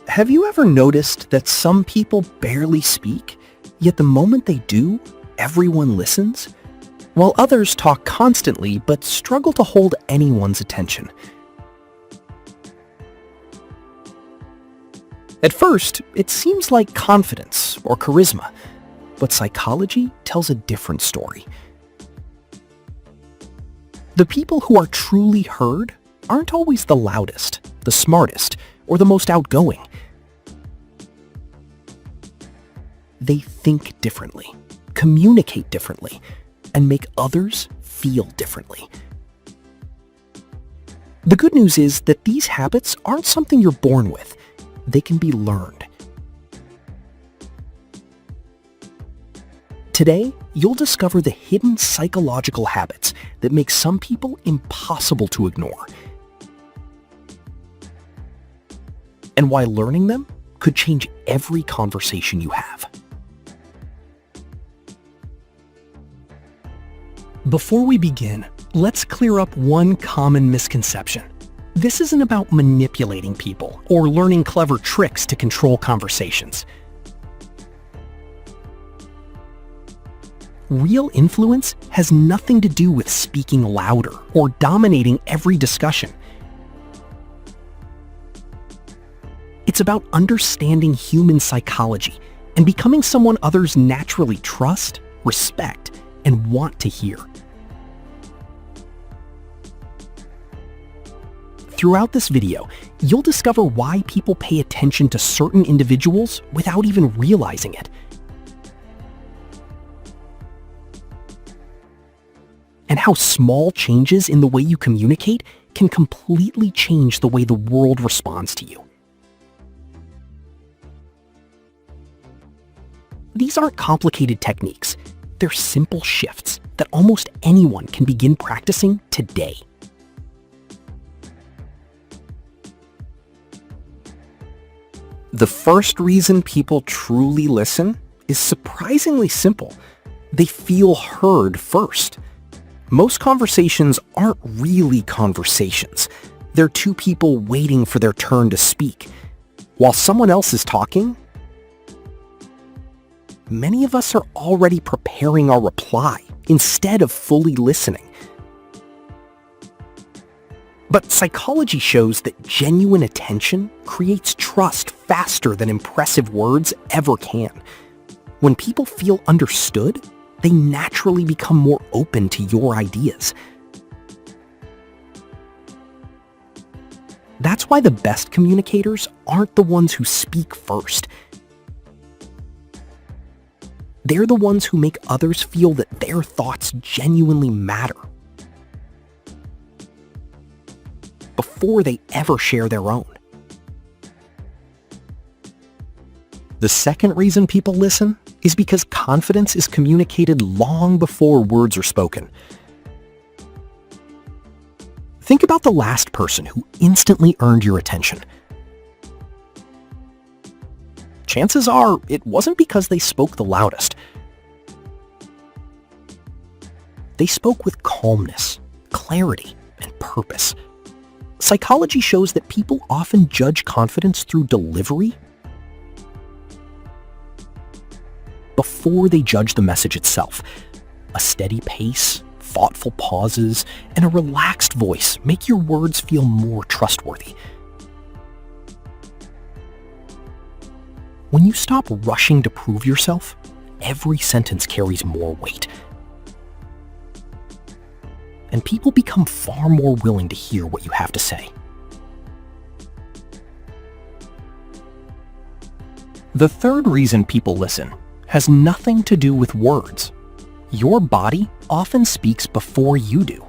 Have you ever noticed that some people barely speak, yet the moment they do, everyone listens? While others talk constantly but struggle to hold anyone's attention. At first, it seems like confidence or charisma, but psychology tells a different story. The people who are truly heard aren't always the loudest, the smartest, or the most outgoing. They think differently, communicate differently, and make others feel differently. The good news is that these habits aren't something you're born with. They can be learned. Today, you'll discover the hidden psychological habits that make some people impossible to ignore, and why learning them could change every conversation you have. Before we begin, let's clear up one common misconception. This isn't about manipulating people or learning clever tricks to control conversations. Real influence has nothing to do with speaking louder or dominating every discussion. It's about understanding human psychology and becoming someone others naturally trust, respect, and want to hear. Throughout this video, you'll discover why people pay attention to certain individuals without even realizing it. And how small changes in the way you communicate can completely change the way the world responds to you. These aren't complicated techniques. They're simple shifts that almost anyone can begin practicing today. The first reason people truly listen is surprisingly simple. They feel heard first. Most conversations aren't really conversations. They're two people waiting for their turn to speak. While someone else is talking, many of us are already preparing our reply instead of fully listening. But psychology shows that genuine attention creates trust faster than impressive words ever can. When people feel understood, they naturally become more open to your ideas. That's why the best communicators aren't the ones who speak first. They're the ones who make others feel that their thoughts genuinely matter before they ever share their own. The second reason people listen is because confidence is communicated long before words are spoken. Think about the last person who instantly earned your attention. Chances are it wasn't because they spoke the loudest. They spoke with calmness, clarity, and purpose. Psychology shows that people often judge confidence through delivery before they judge the message itself. A steady pace, thoughtful pauses, and a relaxed voice make your words feel more trustworthy. When you stop rushing to prove yourself, every sentence carries more weight. And people become far more willing to hear what you have to say. The third reason people listen has nothing to do with words. Your body often speaks before you do.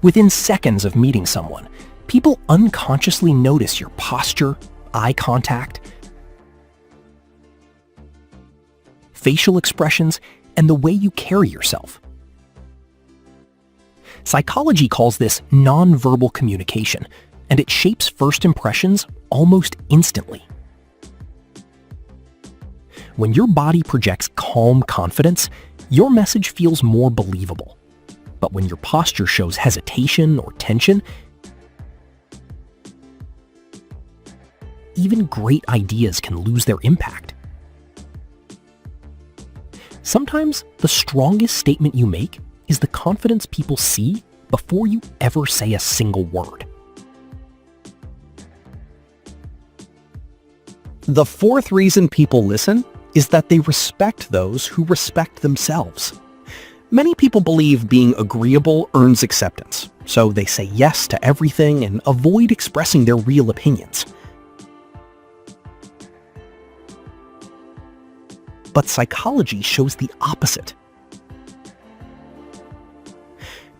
Within seconds of meeting someone, people unconsciously notice your posture, eye contact, facial expressions, and the way you carry yourself. Psychology calls this nonverbal communication, and it shapes first impressions almost instantly. When your body projects calm confidence, your message feels more believable. But when your posture shows hesitation or tension, even great ideas can lose their impact. Sometimes the strongest statement you make is the confidence people see before you ever say a single word. The fourth reason people listen is that they respect those who respect themselves. Many people believe being agreeable earns acceptance, so they say yes to everything and avoid expressing their real opinions. But psychology shows the opposite.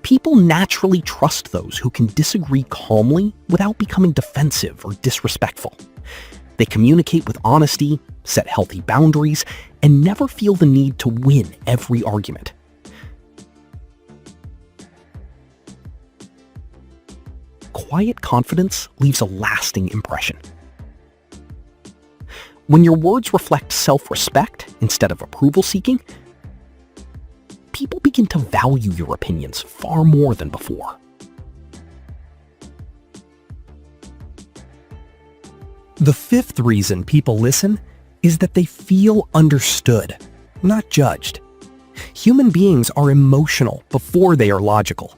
People naturally trust those who can disagree calmly without becoming defensive or disrespectful. They communicate with honesty, set healthy boundaries, and never feel the need to win every argument. Quiet confidence leaves a lasting impression. When your words reflect self-respect instead of approval-seeking, people begin to value your opinions far more than before. The fifth reason people listen is that they feel understood, not judged. Human beings are emotional before they are logical.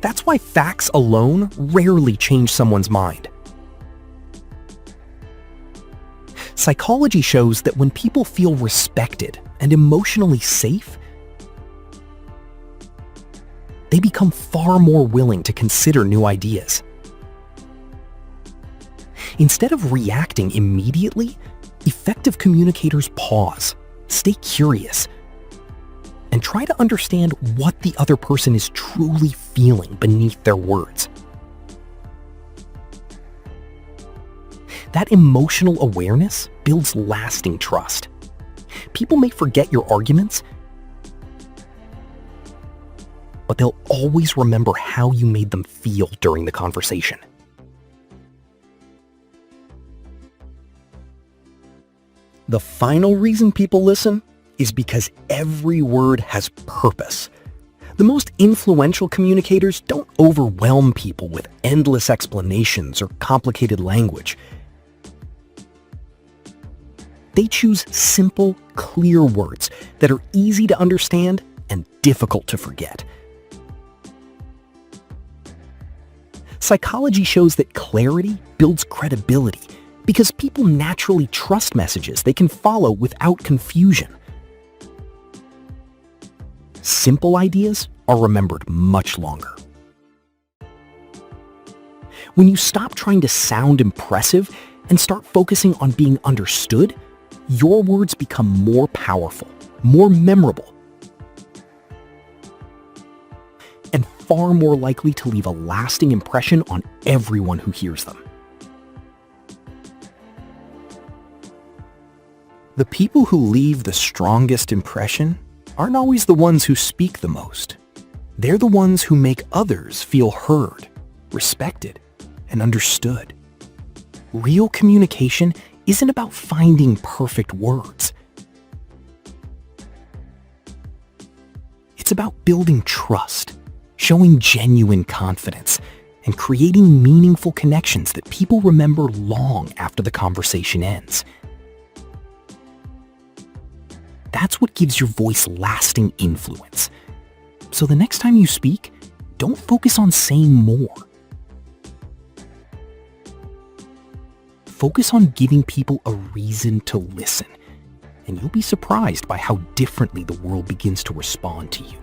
That's why facts alone rarely change someone's mind. Psychology shows that when people feel respected and emotionally safe, they become far more willing to consider new ideas. Instead of reacting immediately, effective communicators pause, stay curious, and try to understand what the other person is truly feeling beneath their words. That emotional awareness builds lasting trust. People may forget your arguments, but they'll always remember how you made them feel during the conversation. The final reason people listen is because every word has purpose. The most influential communicators don't overwhelm people with endless explanations or complicated language. They choose simple, clear words that are easy to understand and difficult to forget. Psychology shows that clarity builds credibility because people naturally trust messages they can follow without confusion. Simple ideas are remembered much longer. When you stop trying to sound impressive and start focusing on being understood, your words become more powerful, more memorable, and far more likely to leave a lasting impression on everyone who hears them. The people who leave the strongest impression aren't always the ones who speak the most. They're the ones who make others feel heard, respected, and understood. Real communication isn't about finding perfect words. It's about building trust, showing genuine confidence, and creating meaningful connections that people remember long after the conversation ends. That's what gives your voice lasting influence. So the next time you speak, don't focus on saying more. Focus on giving people a reason to listen, and you'll be surprised by how differently the world begins to respond to you.